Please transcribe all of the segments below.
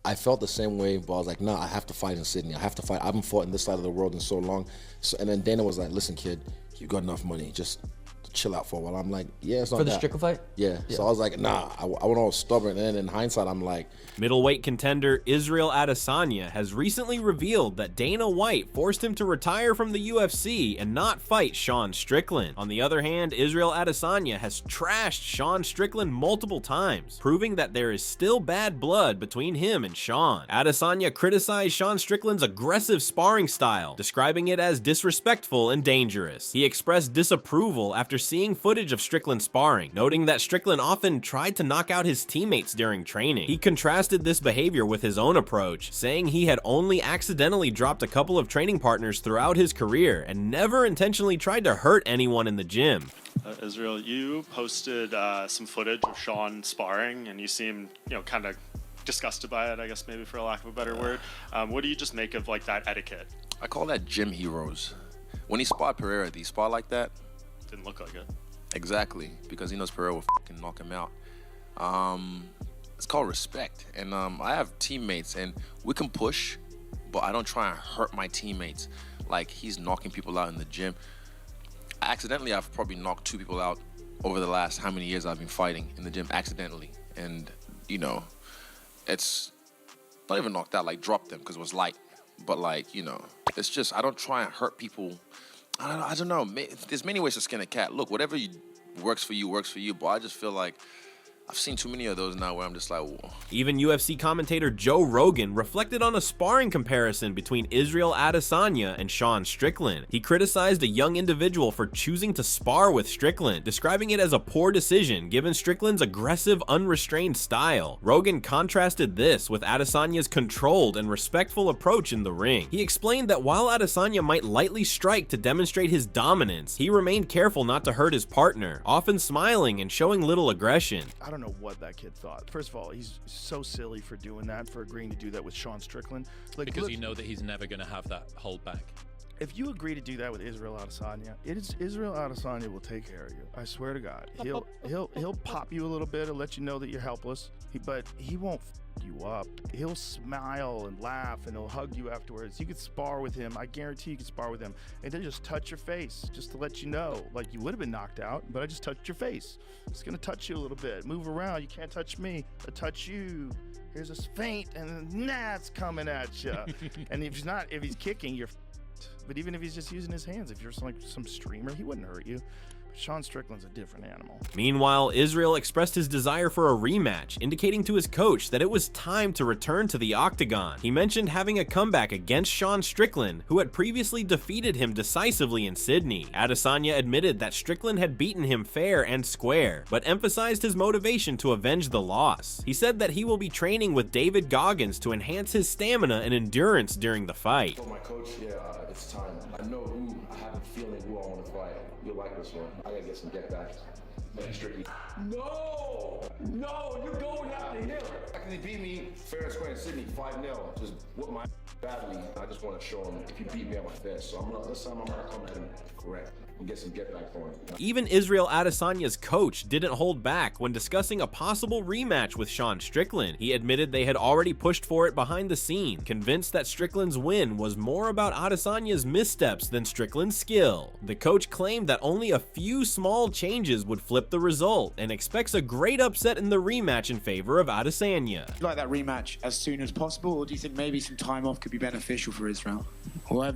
I felt the same way, but I was like, nah, I have to fight in Sydney. I have to fight. I haven't fought in this side of the world in so long. So, and then Dana was like, listen, kid, you got enough money. Just chill out for a while. I'm like, yeah, it's not for the that. Strickland fight. Yeah. So I was like, nah, I went all stubborn. And then in hindsight, I'm like, middleweight contender Israel Adesanya has recently revealed that Dana White forced him to retire from the UFC and not fight Sean Strickland. On the other hand, Israel Adesanya has trashed Sean Strickland multiple times, proving that there is still bad blood between him and Sean. Adesanya criticized Sean Strickland's aggressive sparring style, describing it as disrespectful and dangerous. He expressed disapproval after seeing footage of Strickland sparring, noting that Strickland often tried to knock out his teammates during training. He contrasted this behavior with his own approach, saying he had only accidentally dropped a couple of training partners throughout his career and never intentionally tried to hurt anyone in the gym. Israel, you posted some footage of Sean sparring, and you seemed, kind of disgusted by it, I guess, maybe for a lack of a better word. What do you just make of like that etiquette? I call that gym heroes. When he sparred Pereira, did he spar like that? Didn't look like it. Exactly, because he knows Pereira will fucking knock him out. It's called respect. And I have teammates, and we can push, but I don't try and hurt my teammates like he's knocking people out in the gym. Accidentally, I've probably knocked 2 people out over the last how many years I've been fighting in the gym, accidentally. And, it's not even knocked out, like dropped them because it was light. But it's just, I don't try and hurt people. I don't know. There's many ways to skin a cat. Look, whatever works for you. But I just feel like I've seen too many of those now where I'm just like, whoa. Even UFC commentator Joe Rogan reflected on a sparring comparison between Israel Adesanya and Sean Strickland. He criticized a young individual for choosing to spar with Strickland, describing it as a poor decision given Strickland's aggressive, unrestrained style. Rogan contrasted this with Adesanya's controlled and respectful approach in the ring. He explained that while Adesanya might lightly strike to demonstrate his dominance, he remained careful not to hurt his partner, often smiling and showing little aggression. I don't know what that kid thought. First of all, he's so silly for doing that, for agreeing to do that with Sean Strickland. Because you know that he's never going to have that hold back. If you agree to do that with Israel Adesanya, Israel Adesanya will take care of you. I swear to God. He'll pop you a little bit and let you know that you're helpless, but he won't you up. He'll smile and laugh and he'll hug you afterwards. You could spar with him. I guarantee you could spar with him. And then just touch your face just to let you know, like you would have been knocked out, but I just touched your face. It's gonna touch you a little bit. Move around. You can't touch me. I touch you. Here's a feint, and then it's coming at you. And if he's kicking, you're. But even if he's just using his hands, if you're like some streamer, he wouldn't hurt you. Sean Strickland's a different animal. Meanwhile, Israel expressed his desire for a rematch, indicating to his coach that it was time to return to the octagon. He mentioned having a comeback against Sean Strickland, who had previously defeated him decisively in Sydney. Adesanya admitted that Strickland had beaten him fair and square, but emphasized his motivation to avenge the loss. He said that he will be training with David Goggins to enhance his stamina and endurance during the fight. I told my coach, it's time. I know who, I have a feeling who I want to fight. You'll like this one. I gotta get some get back. Strictly. No, you're going after him. He beat me fair and square in Sydney, 5-0. Just whooped my badly. I just want to show him if you beat me, I'm my best. So this time I'm gonna come at him correct and get some get back for him. Even Israel Adesanya's coach didn't hold back when discussing a possible rematch with Sean Strickland. He admitted they had already pushed for it behind the scene, convinced that Strickland's win was more about Adesanya's missteps than Strickland's skill. The coach claimed that only a few small changes would flip the result and expects a great upset in the rematch in favor of Adesanya. Would you like that rematch as soon as possible, or do you think maybe some time off could be beneficial for Israel? Well,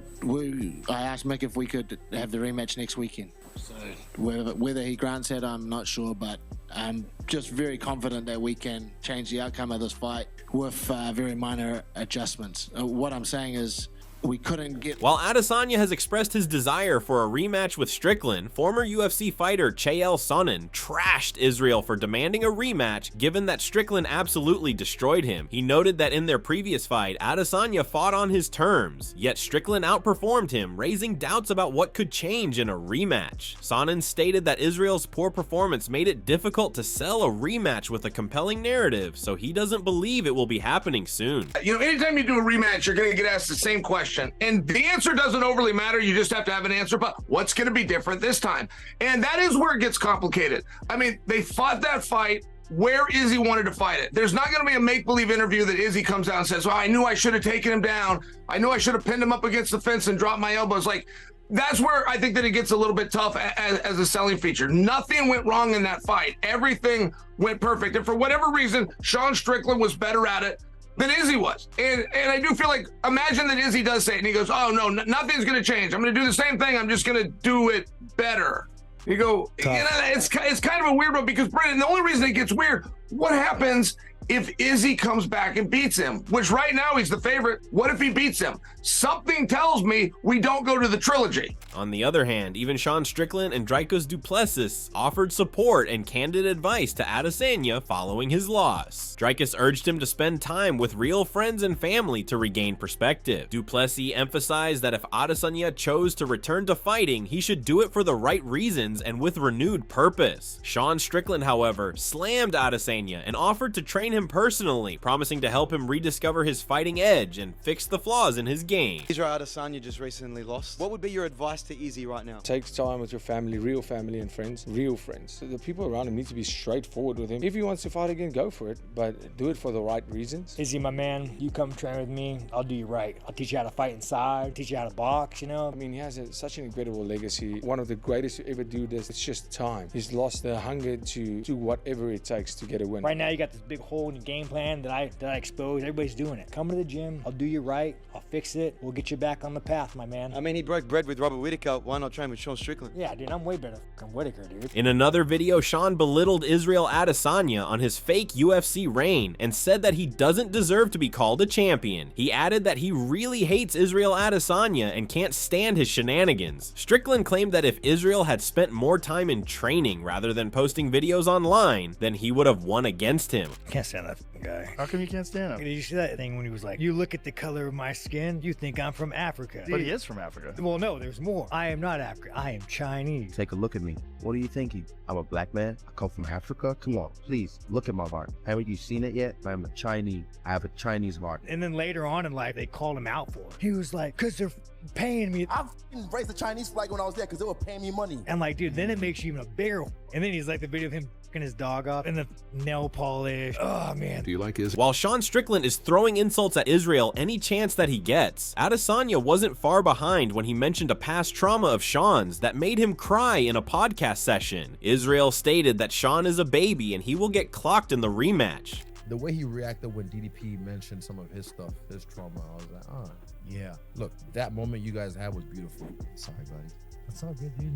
I asked Mick if we could have the rematch next weekend. So whether he grants it, I'm not sure, but I'm just very confident that we can change the outcome of this fight with very minor adjustments. What I'm saying is, we couldn't get... While Adesanya has expressed his desire for a rematch with Strickland, former UFC fighter Chael Sonnen trashed Israel for demanding a rematch given that Strickland absolutely destroyed him. He noted that in their previous fight, Adesanya fought on his terms, yet Strickland outperformed him, raising doubts about what could change in a rematch. Sonnen stated that Israel's poor performance made it difficult to sell a rematch with a compelling narrative, so he doesn't believe it will be happening soon. Anytime you do a rematch, you're going to get asked the same question. And the answer doesn't overly matter. You just have to have an answer. But what's going to be different this time? And that is where it gets complicated. I mean, they fought that fight where Izzy wanted to fight it. There's not going to be a make-believe interview that Izzy comes out and says, well, I knew I should have taken him down. I knew I should have pinned him up against the fence and dropped my elbows. Like, that's where I think that it gets a little bit tough as a selling feature. Nothing went wrong in that fight. Everything went perfect. And for whatever reason, Sean Strickland was better at it than Izzy was. And I do feel like, imagine that Izzy does say it and he goes, oh, no, nothing's going to change. I'm going to do the same thing. I'm just going to do it better. You go, you know, it's kind of a weird one because, Brendan, the only reason it gets weird, what happens if Izzy comes back and beats him, which right now he's the favorite? What if he beats him? Something tells me we don't go to the trilogy. On the other hand, even Sean Strickland and Dricus du Plessis offered support and candid advice to Adesanya following his loss. Dricus urged him to spend time with real friends and family to regain perspective. Du Plessis emphasized that if Adesanya chose to return to fighting, he should do it for the right reasons and with renewed purpose. Sean Strickland, however, slammed Adesanya and offered to train him personally, promising to help him rediscover his fighting edge and fix the flaws in his game. Israel Adesanya just recently lost. What would be your advice to Izzy right now? Take time with your family, real family and friends, real friends. So the people around him need to be straightforward with him. If he wants to fight again, go for it, but do it for the right reasons. Izzy, my man, you come train with me, I'll do you right. I'll teach you how to fight inside, teach you how to box, you know? I mean, he has such an incredible legacy. One of the greatest to ever do this. It's just time. He's lost the hunger to do whatever it takes to get a win. Right now, you got this big hole in your game plan that I exposed. Everybody's doing it. Come to the gym, I'll do you right, I'll fix it, we'll get you back on the path, my man. I mean, he broke bread with Robert Whittaker. Why not train with Sean Strickland? Yeah, dude, I'm way better than Whittaker, dude. In another video, Sean belittled Israel Adesanya on his fake UFC reign and said that he doesn't deserve to be called a champion. He added that he really hates Israel Adesanya and can't stand his shenanigans. Strickland claimed that if Israel had spent more time in training rather than posting videos online, then he would have won against him. Can't stand that guy. How come you can't stand him? Did you see that thing when he was like, you look at the color of my skin, you think I'm from Africa. But he is from Africa. Well, no, there's more. I am not African. I am Chinese. Take a look at me. What are you thinking? I'm a black man. I come from Africa. Come on, please look at my heart. Haven't you seen it yet? I'm a Chinese. I have a Chinese heart. And then later on in life, they called him out for it. He was like, because they're paying me. I raised the Chinese flag when I was there because they were paying me money. And like, dude, then it makes you even a bigger. And then he's like the video of him fucking his dog off and the nail polish. Oh, man. Do you like his? While Sean Strickland is throwing insults at Israel any chance that he gets, Adesanya wasn't far behind when he mentioned a past trauma of Sean's that made him cry in a podcast session. Israel stated that Sean is a baby and he will get clocked in the rematch. The way he reacted when DDP mentioned some of his stuff, his trauma, I was like, yeah. Look, that moment you guys had was beautiful. Sorry, buddy. That's all good, dude.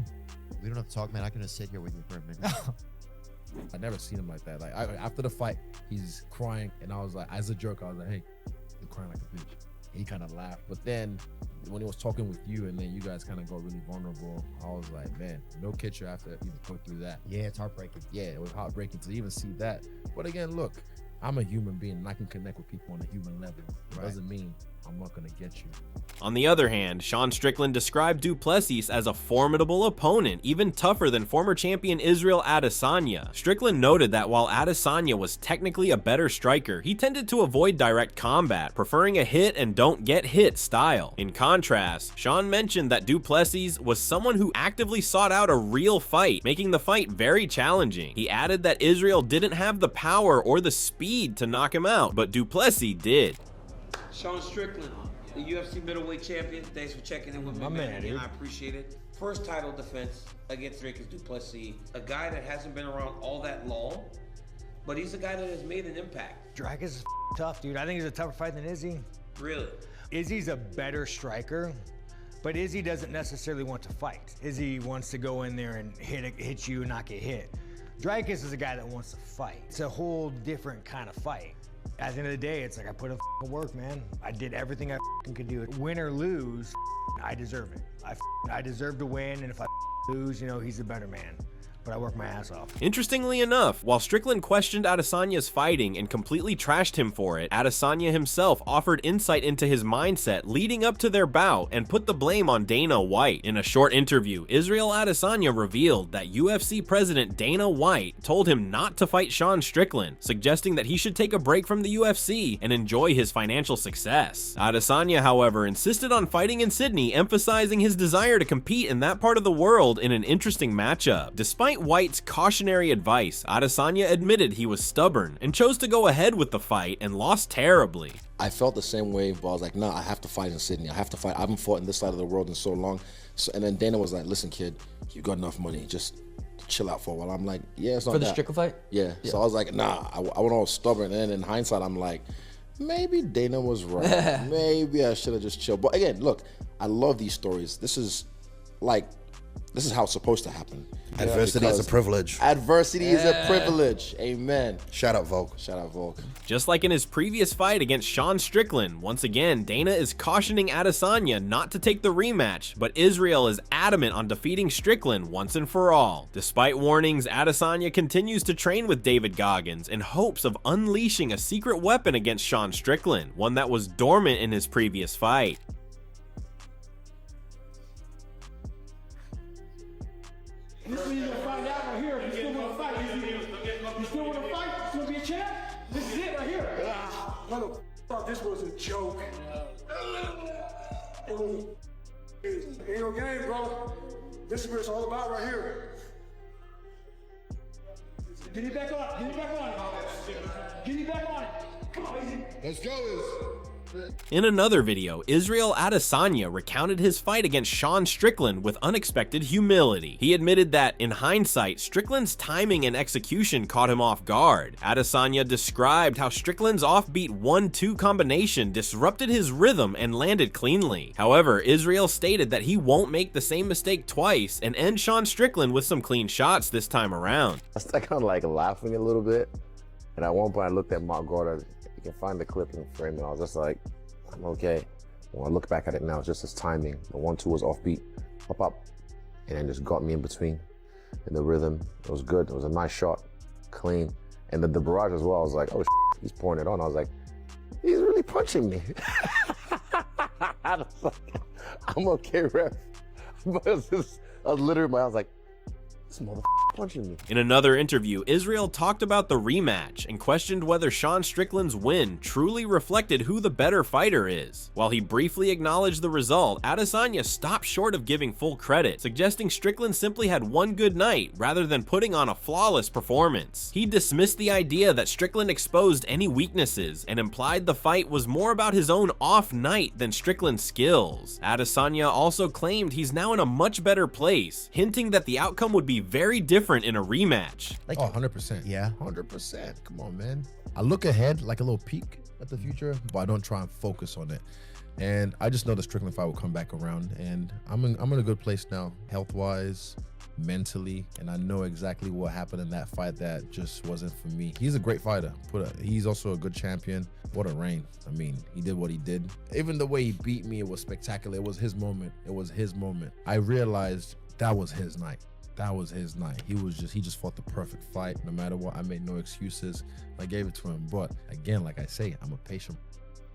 We don't have to talk, man. I can just sit here with you for a minute. I never seen him like that. Like after the fight, he's crying, and I was like, as a joke, I was like, hey, you're crying like a bitch. He kind of laughed, but then when he was talking with you, and then you guys kind of got really vulnerable, I was like, man, no kid should have to even go through that. Yeah, it's heartbreaking. Yeah, it was heartbreaking to even see that. But again, look, I'm a human being, and I can connect with people on a human level. It doesn't mean I'm not gonna get you. On the other hand, Sean Strickland described du Plessis as a formidable opponent, even tougher than former champion Israel Adesanya. Strickland noted that while Adesanya was technically a better striker, he tended to avoid direct combat, preferring a hit and don't get hit style. In contrast, Sean mentioned that du Plessis was someone who actively sought out a real fight, making the fight very challenging. He added that Israel didn't have the power or the speed to knock him out, but du Plessis did. Sean Strickland, the UFC middleweight champion. Thanks for checking in with me, man. I appreciate it. First title defense against Dricus du Plessis, a guy that hasn't been around all that long, but he's a guy that has made an impact. Dricus is tough, dude. I think he's a tougher fight than Izzy. Really? Izzy's a better striker, but Izzy doesn't necessarily want to fight. Izzy wants to go in there and hit you and not get hit. Dricus is a guy that wants to fight. It's a whole different kind of fight. At the end of the day, it's like I put in work, man. I did everything I could do. Win or lose, I deserve it. I deserve to win, and if I lose, you know, he's a better man. But I work my ass off. Interestingly enough, while Strickland questioned Adesanya's fighting and completely trashed him for it, Adesanya himself offered insight into his mindset leading up to their bout and put the blame on Dana White. In a short interview, Israel Adesanya revealed that UFC president Dana White told him not to fight Sean Strickland, suggesting that he should take a break from the UFC and enjoy his financial success. Adesanya, however, insisted on fighting in Sydney, emphasizing his desire to compete in that part of the world in an interesting matchup. Despite Despite White's cautionary advice, Adesanya admitted he was stubborn and chose to go ahead with the fight and lost terribly. I felt the same way, but I was like, nah, I have to fight in Sydney. I have to fight. I haven't fought in this side of the world in so long. So, and then Dana was like, listen, kid, you got enough money. Just chill out for a while. I'm like, yeah, it's not For the that. Strickland fight? Yeah. So I was like, nah, I went all stubborn. And then in hindsight, I'm like, maybe Dana was right. Maybe I should have just chilled. But again, look, I love these stories. This is how it's supposed to happen. Adversity is a privilege. Adversity is a privilege. Amen. Shout out Volk. Shout out Volk. Just like in his previous fight against Sean Strickland, once again, Dana is cautioning Adesanya not to take the rematch, but Israel is adamant on defeating Strickland once and for all. Despite warnings, Adesanya continues to train with David Goggins in hopes of unleashing a secret weapon against Sean Strickland, one that was dormant in his previous fight. This is what you're gonna find out right here. You still wanna fight? You still wanna fight? You wanna be a champ? This is it right here. Mother, thought this was a joke. It ain't no game, bro. This is what it's all about right here. Get it back on. Get it back on. Get it back on. Come on, easy. Let's go. In another video, Israel Adesanya recounted his fight against Sean Strickland with unexpected humility. He admitted that, in hindsight, Strickland's timing and execution caught him off guard. Adesanya described how Strickland's offbeat 1-2 combination disrupted his rhythm and landed cleanly. However, Israel stated that he won't make the same mistake twice and end Sean Strickland with some clean shots this time around. I kind of like laughing a little bit, and at one point I looked at Mark Gordon. You can find the clip and frame, and I was just like, I'm okay. When I look back at it now, it's just his timing. The 1-2 was offbeat, up, and then just got me in between. In the rhythm, it was good. It was a nice shot, clean. And the barrage as well, I was like, oh, he's pouring it on. I was like, he's really punching me. I was like, I'm okay, ref. But I was literally, I was like, this motherfucker punching me. In another interview, Israel talked about the rematch and questioned whether Sean Strickland's win truly reflected who the better fighter is. While he briefly acknowledged the result, Adesanya stopped short of giving full credit, suggesting Strickland simply had one good night rather than putting on a flawless performance. He dismissed the idea that Strickland exposed any weaknesses and implied the fight was more about his own off night than Strickland's skills. Adesanya also claimed he's now in a much better place, hinting that the outcome would be very different in a rematch. Like, 100%. Yeah. 100%. Come on, man. I look ahead like a little peek at the future, but I don't try and focus on it. And I just know the Strickland fight will come back around, and I'm in a good place now, health-wise, mentally, and I know exactly what happened in that fight that just wasn't for me. He's a great fighter. He's also a good champion. What a reign. I mean, he did what he did. Even the way he beat me, it was spectacular. It was his moment. It was his moment. I realized that was his night. That was his night. He just fought the perfect fight. No matter what, I made no excuses. I gave it to him. But again, like I say, I'm a patient.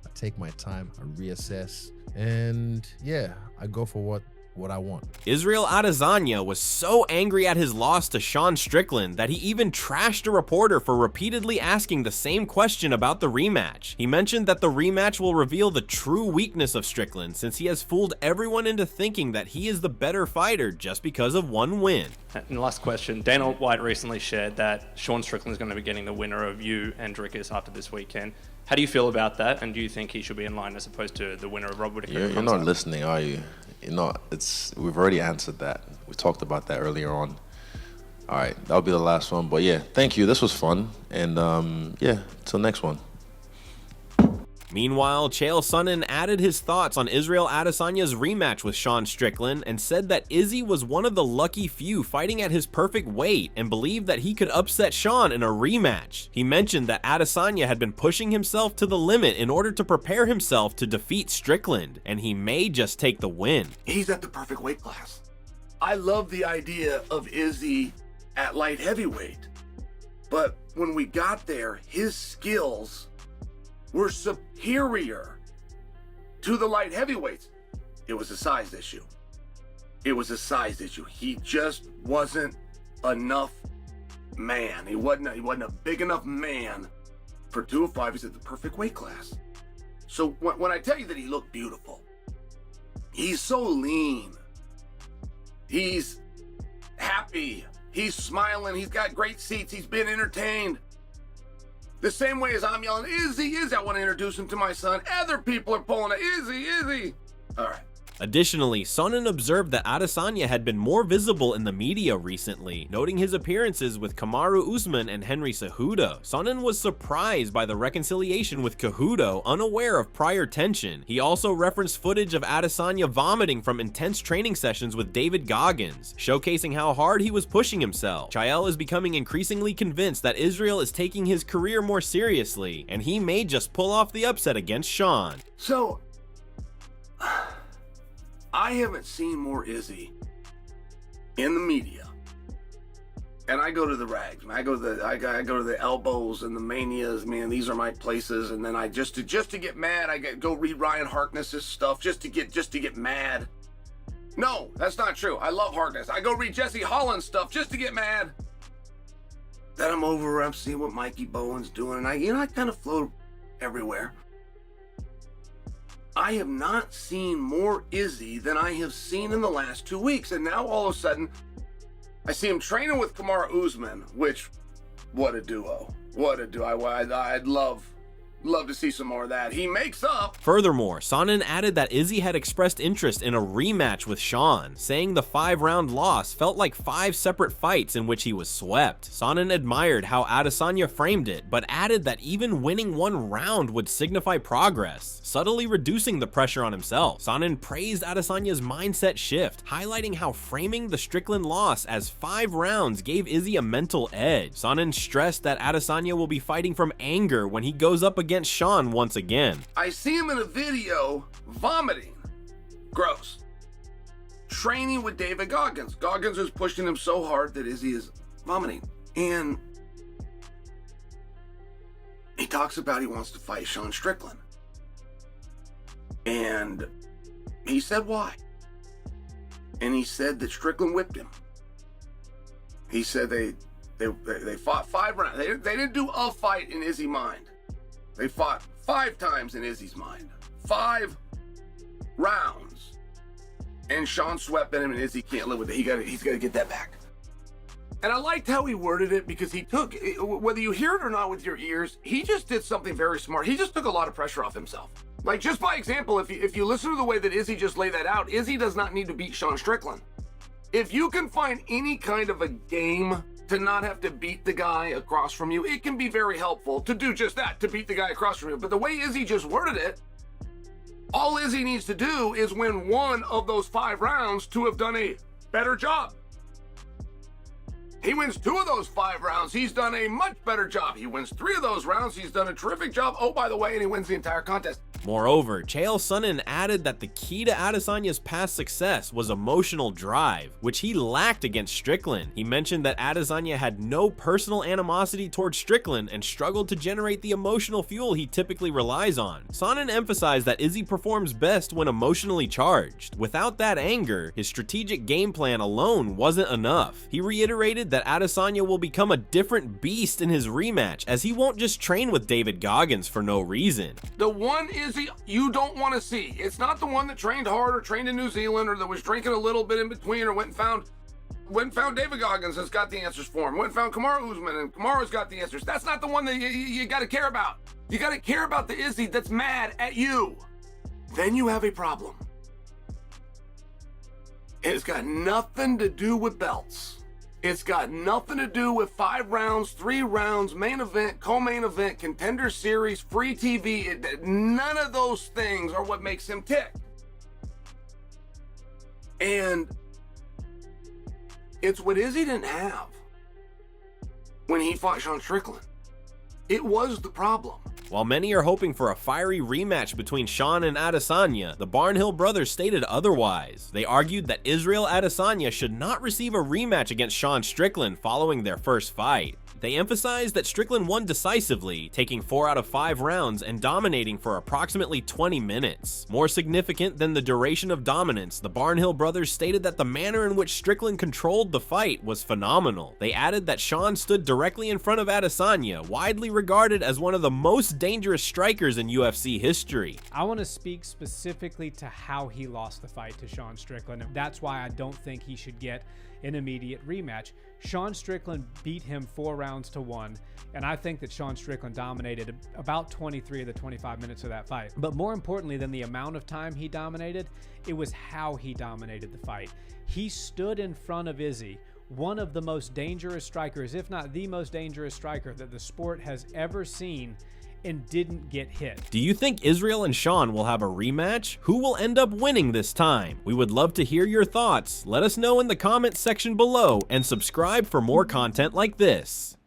I take my time, I reassess, and yeah, I go for what I want. Israel Adesanya was so angry at his loss to Sean Strickland that he even trashed a reporter for repeatedly asking the same question about the rematch. He mentioned that the rematch will reveal the true weakness of Strickland, since he has fooled everyone into thinking that he is the better fighter just because of one win. And last question, Dana White recently shared that Sean Strickland is going to be getting the winner of you and Drickus after this weekend. How do you feel about that, and do you think he should be in line as opposed to the winner of Rob Whittaker? You're not listening, are you? We've already answered that. We talked about that earlier on. All right, that'll be the last one. But yeah, thank you. This was fun. And yeah, till next one. Meanwhile, Chael Sonnen added his thoughts on Israel Adesanya's rematch with Sean Strickland and said that Izzy was one of the lucky few fighting at his perfect weight and believed that he could upset Sean in a rematch. He mentioned that Adesanya had been pushing himself to the limit in order to prepare himself to defeat Strickland, and he may just take the win. He's at the perfect weight class. I love the idea of Izzy at light heavyweight, but when we got there, his skills were superior to the light heavyweights. It was a size issue. It was a size issue. He just wasn't enough man. He wasn't a big enough man for 205. He's at the perfect weight class. So when I tell you that he looked beautiful, he's so lean. He's happy. He's smiling. He's got great seats. He's been entertained. The same way as I'm yelling, Izzy, I want to introduce him to my son. Other people are pulling it, Izzy. All right. Additionally, Sonnen observed that Adesanya had been more visible in the media recently, noting his appearances with Kamaru Usman and Henry Cejudo. Sonnen was surprised by the reconciliation with Cejudo, unaware of prior tension. He also referenced footage of Adesanya vomiting from intense training sessions with David Goggins, showcasing how hard he was pushing himself. Chael is becoming increasingly convinced that Israel is taking his career more seriously, and he may just pull off the upset against Sean. So, I haven't seen more Izzy in the media, and I go to the rags. Man. I go to the elbows and the manias. Man, these are my places. And then I just to get mad, I go read Ryan Harkness's stuff just to get mad. No, that's not true. I love Harkness. I go read Jesse Holland's stuff just to get mad. Then I'm over. I'm seeing what Mikey Bowen's doing, and I kind of float everywhere. I have not seen more Izzy than I have seen in the last 2 weeks. And now all of a sudden, I see him training with Kamaru Usman, which, what a duo. What a duo. I'd love to see some more of that. He makes up. Furthermore, Sonnen added that Izzy had expressed interest in a rematch with Sean, saying the 5-round loss felt like 5 separate fights in which he was swept. Sonnen admired how Adesanya framed it, but added that even winning 1 round would signify progress, subtly reducing the pressure on himself. Sonnen praised Adesanya's mindset shift, highlighting how framing the Strickland loss as 5 rounds gave Izzy a mental edge. Sonnen stressed that Adesanya will be fighting from anger when he goes up against Sean once again. I see him in a video vomiting. Gross. Training with David Goggins. Goggins is pushing him so hard that Izzy is vomiting. And he talks about he wants to fight Sean Strickland. And he said why. And he said that Strickland whipped him. He said they fought 5 rounds. They didn't do a fight in Izzy's mind. They fought 5 times in Izzy's mind. 5 rounds. And Sean swept at him, and Izzy can't live with it. He's got to get that back. And I liked how he worded it, because he took, whether you hear it or not with your ears, he just did something very smart. He just took a lot of pressure off himself. Like, just by example, if you listen to the way that Izzy just laid that out, Izzy does not need to beat Sean Strickland. If you can find any kind of a game to not have to beat the guy across from you, it can be very helpful to do just that, to beat the guy across from you. But the way Izzy just worded it, all Izzy needs to do is win 1 of those 5 rounds to have done a better job. He wins 2 of those 5 rounds, he's done a much better job. He wins 3 of those rounds, he's done a terrific job. Oh, by the way, and he wins the entire contest. Moreover, Chael Sonnen added that the key to Adesanya's past success was emotional drive, which he lacked against Strickland. He mentioned that Adesanya had no personal animosity towards Strickland and struggled to generate the emotional fuel he typically relies on. Sonnen emphasized that Izzy performs best when emotionally charged. Without that anger, his strategic game plan alone wasn't enough. He reiterated that Adesanya will become a different beast in his rematch, as he won't just train with David Goggins for no reason. The one Izzy you don't want to see. It's not the one that trained hard or trained in New Zealand or that was drinking a little bit in between or went and found David Goggins has got the answers for him. Went and found Kamaru Usman and Kamaru's got the answers. That's not the one that you got to care about. You got to care about the Izzy that's mad at you. Then you have a problem. It's got nothing to do with belts. It's got nothing to do with 5 rounds, 3 rounds, main event, co-main event, contender series, free TV. None of those things are what makes him tick. And it's what Izzy didn't have when he fought Sean Strickland. It was the problem. While many are hoping for a fiery rematch between Sean and Adesanya, the Barnhill brothers stated otherwise. They argued that Israel Adesanya should not receive a rematch against Sean Strickland following their first fight. They emphasized that Strickland won decisively, taking 4 out of 5 rounds and dominating for approximately 20 minutes. More significant than the duration of dominance, the Barnhill brothers stated that the manner in which Strickland controlled the fight was phenomenal. They added that Sean stood directly in front of Adesanya, widely regarded as one of the most dangerous strikers in UFC history. I want to speak specifically to how he lost the fight to Sean Strickland. That's why I don't think he should get an immediate rematch. Sean Strickland beat him 4 rounds to 1. And I think that Sean Strickland dominated about 23 of the 25 minutes of that fight. But more importantly than the amount of time he dominated, it was how he dominated the fight. He stood in front of Izzy, one of the most dangerous strikers, if not the most dangerous striker that the sport has ever seen, and didn't get hit. Do you think Israel and Sean will have a rematch? Who will end up winning this time? We would love to hear your thoughts. Let us know in the comments section below and subscribe for more content like this.